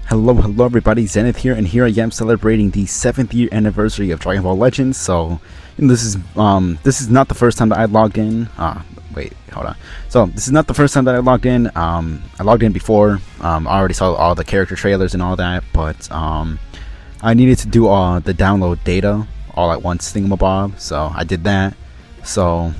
Hello everybody, Zenith here, and here I am celebrating the 7th year anniversary of Dragon Ball Legends. So, this is not the first time that I logged in. Wait, hold on. So, this is not the first time that I logged in. I logged in before. I already saw all the character trailers and all that, but I needed to do the download data all at once thingamabob, so I did that. So,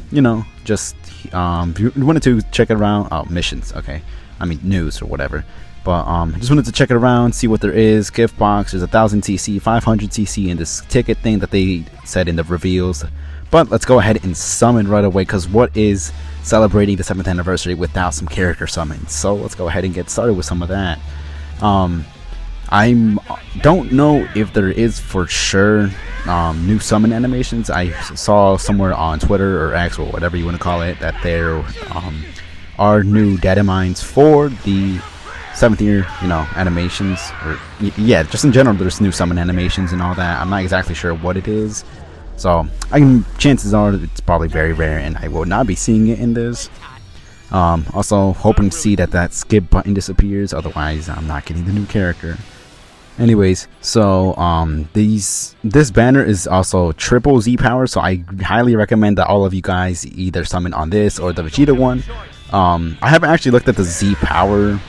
just if you wanted to check it around, missions, okay. I mean, news or whatever. But I just wanted to check it around, see what there is. Gift box, there's 1000 CC, 500 CC in this ticket thing that they said in the reveals. But let's go ahead and summon right away, because what is celebrating the 7th anniversary without some character summons? So let's go ahead and get started with some of that. I don't know if there is for sure new summon animations. I saw somewhere on Twitter or X or whatever you want to call it that there are new data mines for the 7th year, animations, or yeah, just in general, there's new summon animations and all that. I'm not exactly sure what it is, so chances are it's probably very rare, and I will not be seeing it in this. Also hoping to see that skip button disappears, otherwise I'm not getting the new character. Anyways, so this banner is also triple Z power, so I highly recommend that all of you guys either summon on this or the Vegeta one. I haven't actually looked at the Z power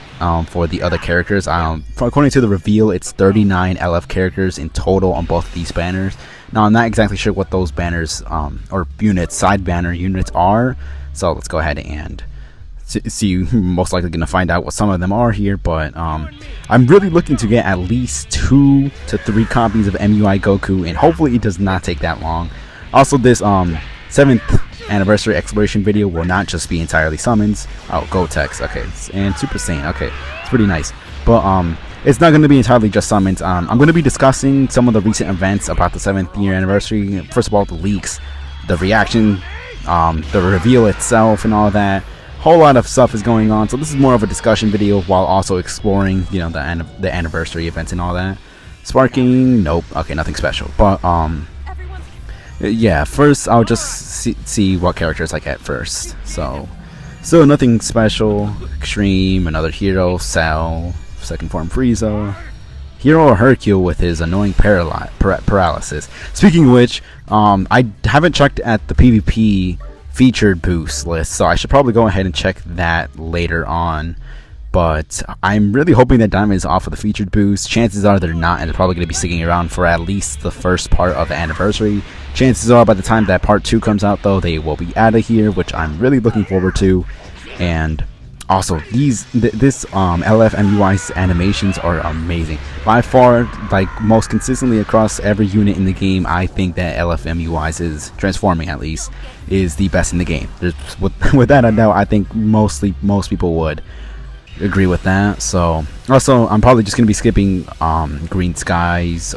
for the other characters. According to the reveal, it's 39 LF characters in total on both of these banners. Now I'm not exactly sure what those banners or units, side banner units are, so let's go ahead and see. Most likely gonna find out what some of them are here, but I'm really looking to get at least 2 to 3 copies of MUI Goku, and hopefully it does not take that long. Also, this 7th anniversary exploration video will not just be entirely summons. Oh, Gotex, okay, and Super Saiyan, okay, it's pretty nice. But it's not going to be entirely just summons. I'm going to be discussing some of the recent events about the 7th year anniversary. First of all, the leaks, the reaction, the reveal itself, and all that. Whole lot of stuff is going on, so this is more of a discussion video while also exploring, the anniversary events and all that. Sparking, nope, okay, nothing special. But yeah, first I'll just see what characters I get first. So nothing special. Extreme, another hero, Cell, second form Frieza, Hero Hercule with his annoying paralysis. Speaking of which, I haven't checked at the PvP featured boost list, so I should probably go ahead and check that later on. But I'm really hoping that Diamond is off of the featured boost. Chances are they're not, and they're probably going to be sticking around for at least the first part of the anniversary. Chances are by the time that part 2 comes out, though, they will be out of here, which I'm really looking forward to. And also, this LF MUI's animations are amazing. By far, like most consistently across every unit in the game, I think that LF MUI's is transforming, at least, is the best in the game. With that, I know I think most people would agree with that. So also, I'm probably just gonna be skipping Green Skies.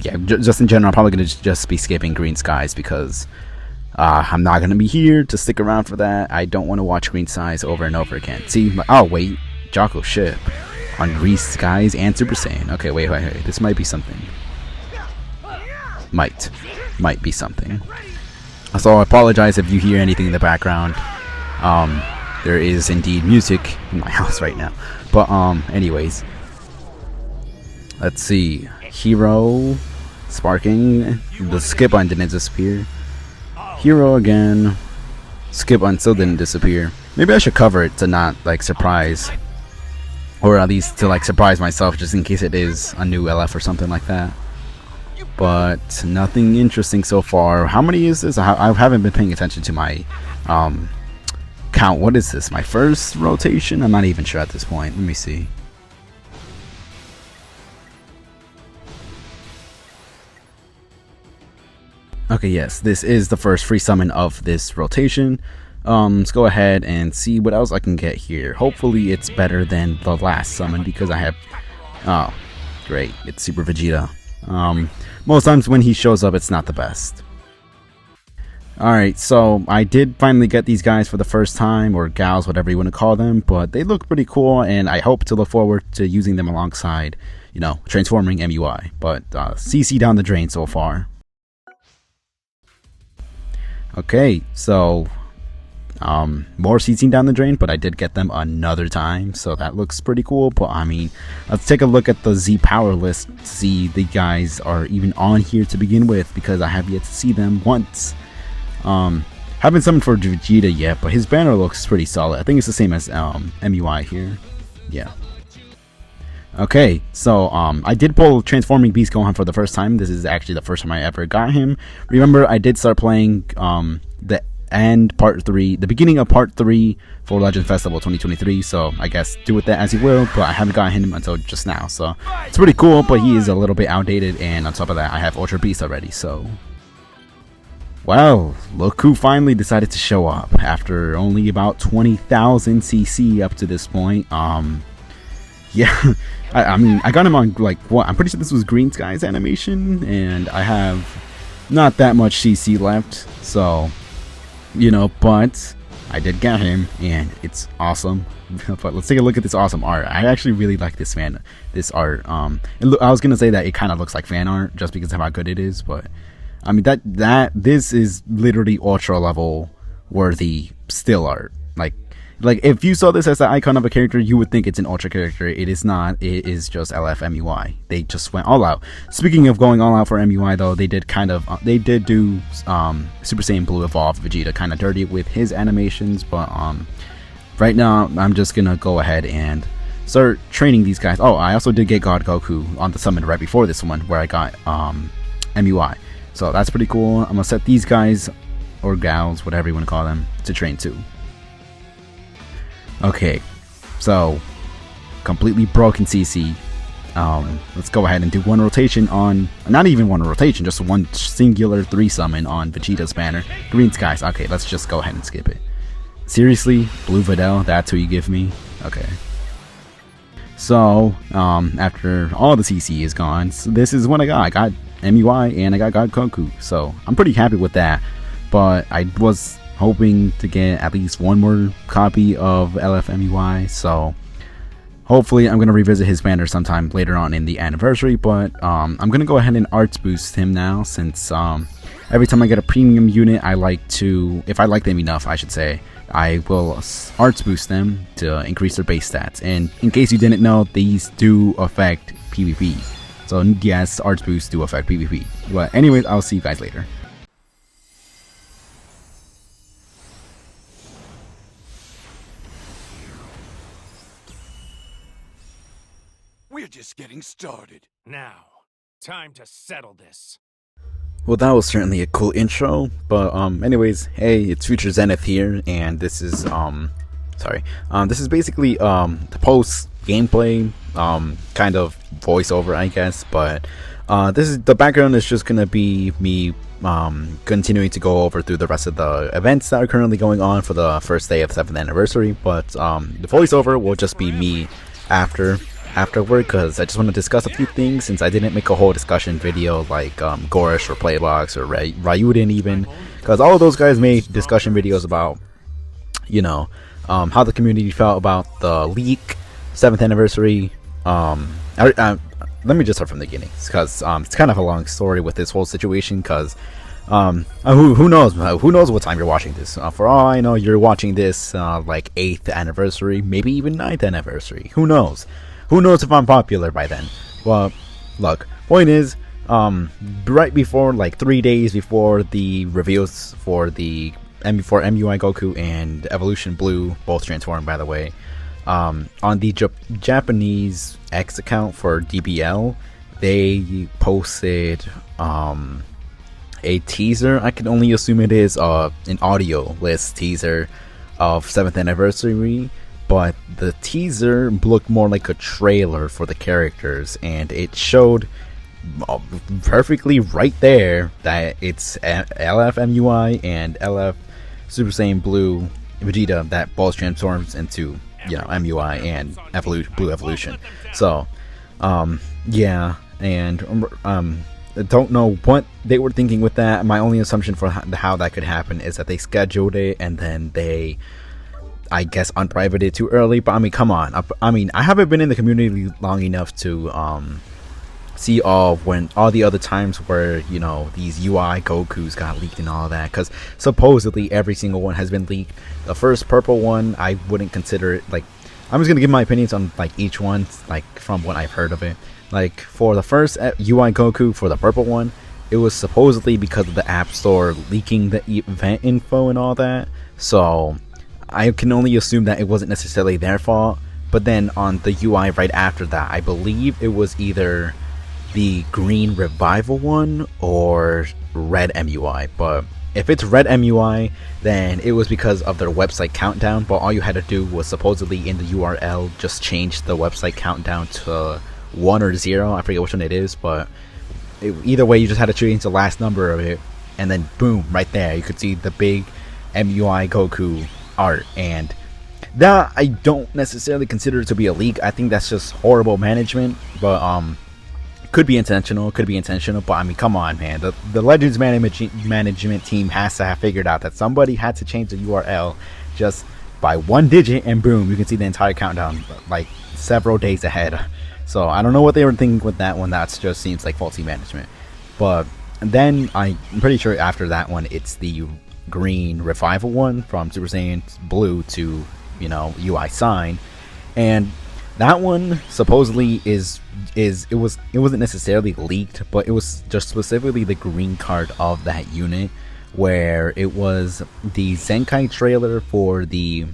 Yeah, just in general, I'm probably gonna just be skipping Green Skies because I'm not gonna be here to stick around for that. I don't want to watch Green Skies over and over again. See, oh wait, Jocko ship on Green Skies and Super Saiyan. Okay, wait, this might be something. Might be something. So I apologize if you hear anything in the background. There is indeed music in my house right now. But anyways, let's see. Hero, Sparking, the skip button didn't disappear. Hero again, skip button still didn't disappear. Maybe I should cover it to not surprise, or at least to surprise myself, just in case it is a new LF or something like that. But nothing interesting so far. How many is this? I haven't been paying attention to my count. What is this, my first rotation? I'm not even sure at this point. Let me see. Okay, yes, this is the first free summon of this rotation. Let's go ahead and see what else I can get here. Hopefully it's better than the last summon, because I have oh great, it's Super Vegeta. Most times when he shows up, it's not the best. Alright, so I did finally get these guys for the first time, or gals, whatever you want to call them, but they look pretty cool, and I hope to look forward to using them alongside, transforming MUI. But CC down the drain so far. Okay, so more CCing down the drain, but I did get them another time, so that looks pretty cool. But I mean, let's take a look at the Z power list to see the guys are even on here to begin with, because I have yet to see them once. Haven't summoned for Vegeta yet, but his banner looks pretty solid. I think it's the same as MUI here. Yeah. Okay, so I did pull Transforming Beast Gohan for the first time. This is actually the first time I ever got him. Remember, I did start playing the beginning of part 3 for Legend Festival 2023, so I guess do with that as you will, but I haven't gotten him until just now, so it's pretty cool, but he is a little bit outdated, and on top of that, I have Ultra Beast already, so... Well, look who finally decided to show up after only about 20,000 CC up to this point. Yeah, I mean, I got him on, like, what? I'm pretty sure this was Green Sky's animation, and I have not that much CC left, so, you know, but I did get him, and it's awesome. But let's take a look at this awesome art. I actually really like this art. I was gonna say that it kind of looks like fan art just because of how good it is, but I mean this is literally ultra level worthy still art. Like if you saw this as the icon of a character, you would think it's an ultra character. It is not. It is just LFMUI. They just went all out. Speaking of going all out for MUI, though, they did do Super Saiyan Blue Evolve Vegeta kind of dirty with his animations, but right now I'm just gonna go ahead and start training these guys. Oh, I also did get God Goku on the summon right before this one, where I got MUI. So that's pretty cool. I'm gonna set these guys, or gals, whatever you want to call them, to train too. Okay, so completely broken CC. Let's go ahead and do one rotation on, not even one rotation, just one singular 3 summon on Vegeta's banner. Green Skies. Okay, let's just go ahead and skip it. Seriously, Blue Videl, that's who you give me? Okay. So, after all the CC is gone, so this is what I got. I got MUI and I got God Goku, so I'm pretty happy with that. But I was hoping to get at least one more copy of LFMUI, so hopefully I'm going to revisit his banner sometime later on in the anniversary. But I'm going to go ahead and arts boost him now, since every time I get a premium unit, I like to, if I like them enough, I should say, I will arts boost them to increase their base stats. And in case you didn't know, these do affect PvP. So yes, arts boosts do affect PvP. But anyways, I'll see you guys later. We're just getting started. Now, time to settle this. Well, that was certainly a cool intro, but anyways, hey, it's Future Zenith here, and this is this is basically the post gameplay kind of voiceover, I guess. But this is the background is just gonna be me continuing to go over through the rest of the events that are currently going on for the first day of the 7th anniversary. But the voiceover will just be me afterward, because I just want to discuss a few things, since I didn't make a whole discussion video like Gorish or Playbox or Ryuden even, because all of those guys made discussion videos about, you know, how the community felt about the leak 7th anniversary. Let me just start from the beginning, because it's kind of a long story with this whole situation, because who knows what time you're watching this. For all I know, you're watching this like 8th anniversary, maybe even 9th anniversary. Who knows if I'm popular by then. Well, look, point is, right before, like 3 days before the reveals for the MUI Goku and Evolution Blue, both transformed by the way, on the Japanese X account for DBL, they posted a teaser. I can only assume it is an audio list teaser of 7th anniversary, but the teaser looked more like a trailer for the characters, and it showed perfectly right there that it's LFMUI and LF Super Saiyan Blue Vegeta that both transforms into, you know, MUI and Blue Evolution. So yeah, and I don't know what they were thinking with that. My only assumption for how that could happen is that they scheduled it and then they, I guess, unprivated it too early. But I mean, come on. I mean, I haven't been in the community long enough to see all when all the other times where, you know, these UI Gokus got leaked and all that, because supposedly every single one has been leaked. The first purple one, I wouldn't consider it, like, I'm just gonna give my opinions on like each one, like from what I've heard of it. Like for the first UI Goku, for the purple one, it was supposedly because of the App Store leaking the event info and all that. So I can only assume that it wasn't necessarily their fault. But then on the UI right after that, I believe it was either the green revival one or red MUI. But if it's red MUI, then it was because of their website countdown. But all you had to do was supposedly in the URL just change the website countdown to 1 or 0. I forget which one it is, but either way, you just had to change the last number of it, and then boom, right there you could see the big MUI Goku art. And that I don't necessarily consider to be a leak. I think that's just horrible management, but could be intentional, but I mean, come on, man. The Legends management team has to have figured out that somebody had to change the URL just by 1 digit, and boom, you can see the entire countdown like several days ahead. So I don't know what they were thinking with that one. That just seems like faulty management. But then I'm pretty sure after that one, it's the green revival one from Super Saiyan Blue to, you know, UI Sign, and that one supposedly it wasn't necessarily leaked, but it was just specifically the green card of that unit, where it was the Zenkai trailer for the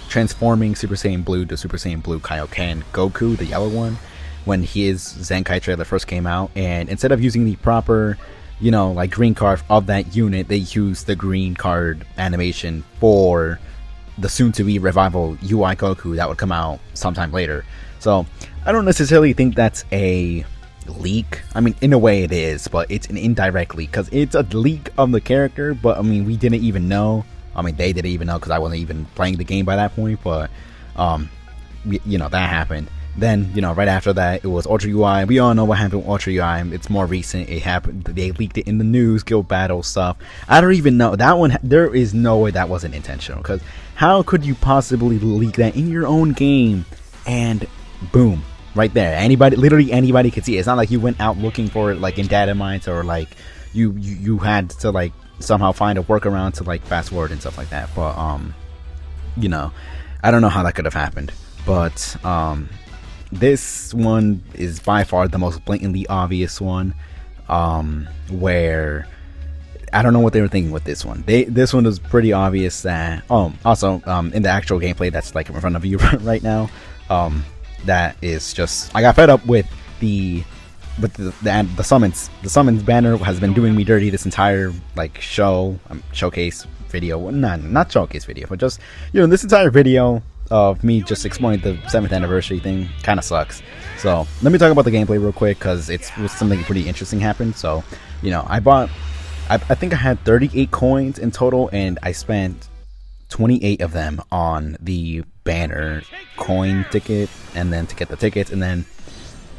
transforming Super Saiyan Blue to Super Saiyan Blue Kaioken Goku, the yellow one, when his Zenkai trailer first came out. And instead of using the proper, you know, like green card of that unit, they used the green card animation for the soon-to-be revival UI Goku that would come out sometime later. So I don't necessarily think that's a leak. I mean, in a way it is, but it's an indirect leak, because it's a leak of the character. But I mean, we didn't even know. I mean, they didn't even know, because I wasn't even playing the game by that point. But you know, that happened. Then, you know, right after that, it was Ultra UI. We all know what happened with Ultra UI. It's more recent. It happened. They leaked it in the news, guild battle stuff. I don't even know. That one, there is no way that wasn't intentional. Because how could you possibly leak that in your own game? And boom, right there. Anybody, literally anybody could see it. It's not like you went out looking for it, like in data mines, or like you had to like somehow find a workaround to like fast forward and stuff like that. But you know, I don't know how that could have happened. But this one is by far the most blatantly obvious one, where I don't know what they were thinking with this one. This one was pretty obvious that, also in the actual gameplay that's like in front of you right now, that is just, I got fed up with the summons. The summons banner has been doing me dirty this entire like showcase video. Not showcase video, but just, you know, this entire video of me just exploring the 7th anniversary thing kind of sucks. So let me talk about the gameplay real quick, because it was something pretty interesting happened. So, you know, I think I had 38 coins in total, and I spent 28 of them on the banner coin ticket, and then to get the tickets, and then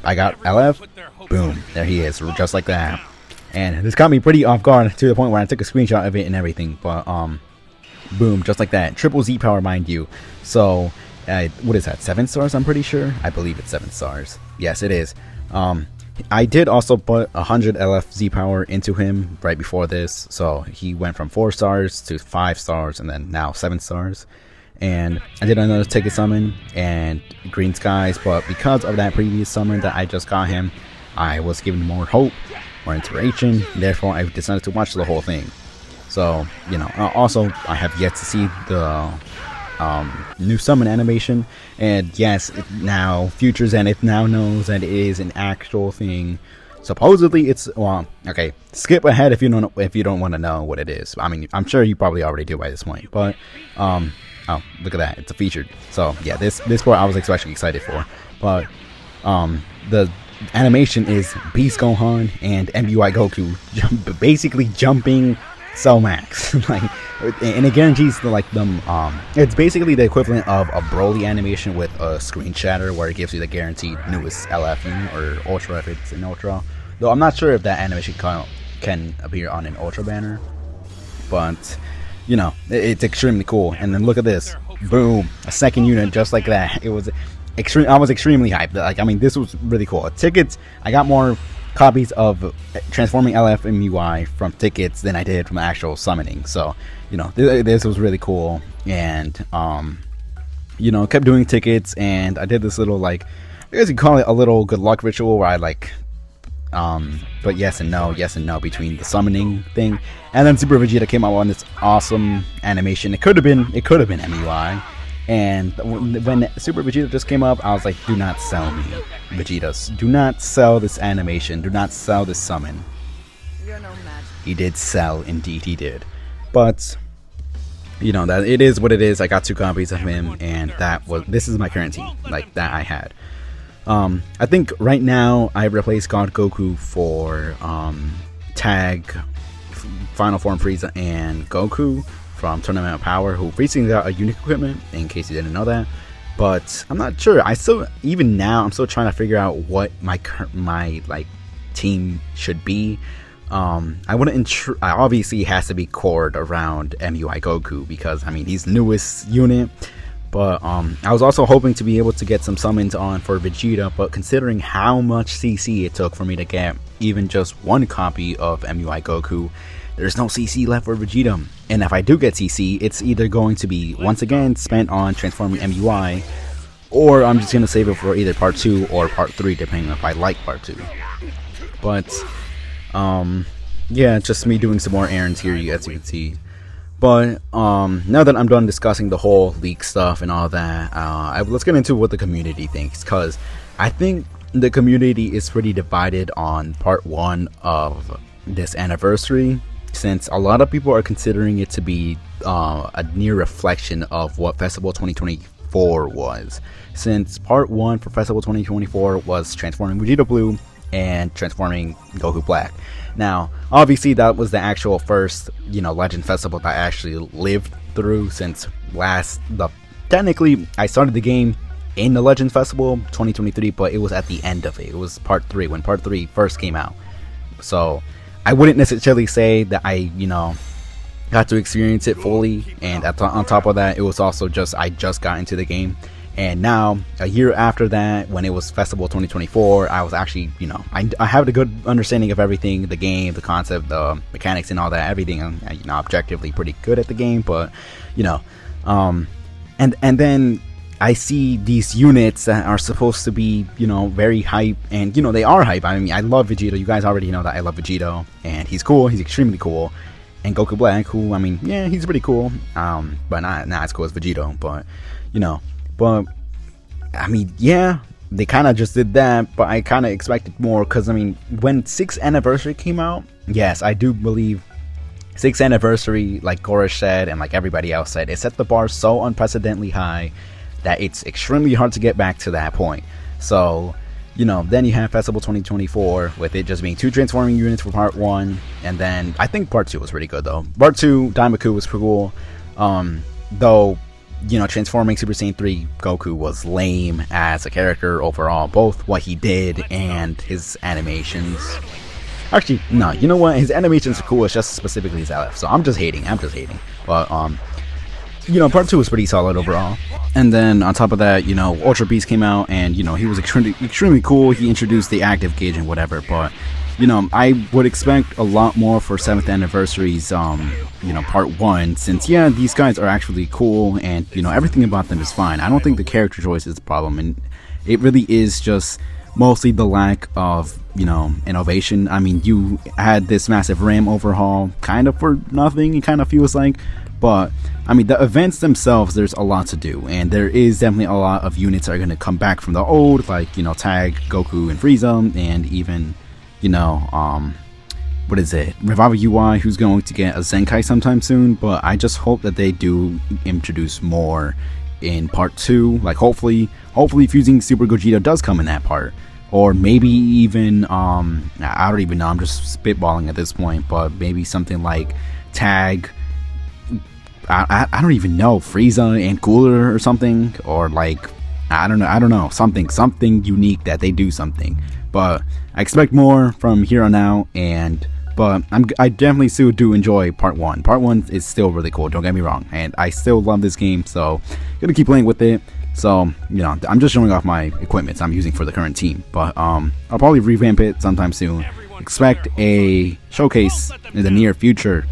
I got LF. Boom, there he is, just like that. And this caught me pretty off guard, to the point where I took a screenshot of it and everything. But boom, just like that. Triple Z power, mind you. So what is that, 7 stars? I'm pretty sure. I believe it's 7 stars. Yes, it is. I did also put 100 LF Z power into him right before this, so he went from 4 stars to 5 stars, and then now 7 stars. And I did another ticket summon and green skies, but because of that previous summon that I just got him, I was given more hope, more inspiration. Therefore, I decided to watch the whole thing. So, you know, also I have yet to see the new summon animation, and yes, now Future Zenith now knows that it is an actual thing. Supposedly it's, well, okay, skip ahead if you don't want to know what it is. I mean, I'm sure you probably already do by this point, but oh, look at that, it's a featured. So yeah, this part I was especially excited for. But the animation is Beast Gohan and MUI Goku basically jumping Cell Max, like, and it guarantees them. It's basically the equivalent of a Broly animation with a screen shatter, where it gives you the guaranteed newest LF unit, or Ultra if it's an Ultra. Though I'm not sure if that animation can appear on an Ultra banner, but you know, it's extremely cool. And then look at this, boom, a second unit just like that. It was I was extremely hyped. Like, I mean, this was really cool. Tickets, I got more copies of Transforming LFMUI from tickets than I did from actual summoning. So, you know, this was really cool. And, you know, kept doing tickets, and I did this little, like, I guess you call it a little good luck ritual where I, like, but yes and no between the summoning thing. And then Super Vegeta came out on this awesome animation. It could have been MUI. And when Super Vegeta just came up, I was like, do not sell me, Vegetas. Do not sell this animation. Do not sell this summon. You're no match. He did sell, indeed he did. But, you know, that it is what it is. I got 2 copies of him, and this is my current team, like, that I had. I think right now I replaced God Goku for Tag, Final Form Frieza, and Goku from Tournament of Power, who recently got a unique equipment, in case you didn't know that. But I'm not sure. Even now, I'm still trying to figure out what my like team should be. Obviously it has to be cored around MUI Goku, because I mean, he's the newest unit. But I was also hoping to be able to get some summons on for Vegeta, but considering how much CC it took for me to get even just 1 copy of MUI Goku, there's no CC left for Vegeta. And if I do get CC, it's either going to be once again spent on transforming MUI, or I'm just going to save it for either part 2 or part 3, depending on if I like part 2. But yeah, just me doing some more errands here, as you can see. But now that I'm done discussing the whole leak stuff and all that, let's get into what the community thinks, because I think the community is pretty divided on part 1 of this anniversary, since a lot of people are considering it to be a near reflection of what Festival 2024 was, since part 1 for Festival 2024 was transforming Vegeta Blue and transforming Goku Black. Now, obviously that was the actual first, you know, Legend Festival that I actually lived through, since technically I started the game in the Legend Festival 2023, but it was at the end of it. It was part 3, when part 3 first came out. So I wouldn't necessarily say that I, you know, got to experience it fully. And on top of that, it was also I just got into the game. And now, a year after that, when it was Festival 2024, I was actually, you know, I have a good understanding of everything, the game, the concept, the mechanics and all that, everything. I'm, you know, objectively pretty good at the game, but, you know, and then I see these units that are supposed to be, you know, very hype, and, you know, they are hype. I mean, I love Vegeta. You guys already know that I love Vegeta, and he's cool. He's extremely cool. And Goku Black, who, I mean, yeah, he's pretty cool, but not as cool as Vegeta, but, you know. But, I mean, yeah, they kind of just did that, but I kind of expected more, because, I mean, when 6th Anniversary came out, yes, I do believe 6th Anniversary, like Gorish said, and like everybody else said, it set the bar so unprecedentedly high that it's extremely hard to get back to that point. So, you know, then you have Festival 2024, with it just being 2 transforming units for part 1, and then, I think part 2 was pretty good, though. Part 2, Daimaku was cool, though, you know, transforming Super Saiyan 3 Goku was lame as a character overall, both what he did and his animations. Actually, no, you know what, his animations are cool, it's just specifically his LF, so I'm just hating, but, you know, part 2 was pretty solid overall. And then, on top of that, you know, Ultra Beast came out, and, you know, he was extremely cool. He introduced the active gauge and whatever, but, you know, I would expect a lot more for 7th Anniversary's, you know, part 1, since, yeah, these guys are actually cool, and, you know, everything about them is fine. I don't think the character choice is the problem, and it really is just mostly the lack of, you know, innovation. I mean, you had this massive RAM overhaul, kind of for nothing, it kind of feels like, but, I mean, the events themselves, there's a lot to do, and there is definitely a lot of units that are going to come back from the old, like, you know, Tag, Goku, and Frieza, and even, you know, what is it, Revive UI, who's going to get a Zenkai sometime soon, but I just hope that they do introduce more in part 2, like, hopefully Fusing Super Gogeta does come in that part, or maybe even, I don't even know, I'm just spitballing at this point, but maybe something like Tag, I don't even know, Frieza and Cooler or something, or like, I don't know, something unique that they do something. But I expect more from here on out, but I definitely still do enjoy part 1. Part 1 is still really cool, don't get me wrong, and I still love this game, so gonna keep playing with it. So, you know, I'm just showing off my equipment I'm using for the current team. But I'll probably revamp it sometime soon. Expect a showcase in the near future,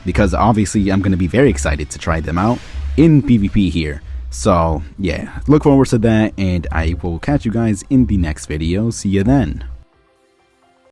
because obviously I'm going to be very excited to try them out in PvP here. So, yeah, look forward to that, and I will catch you guys in the next video. See you then.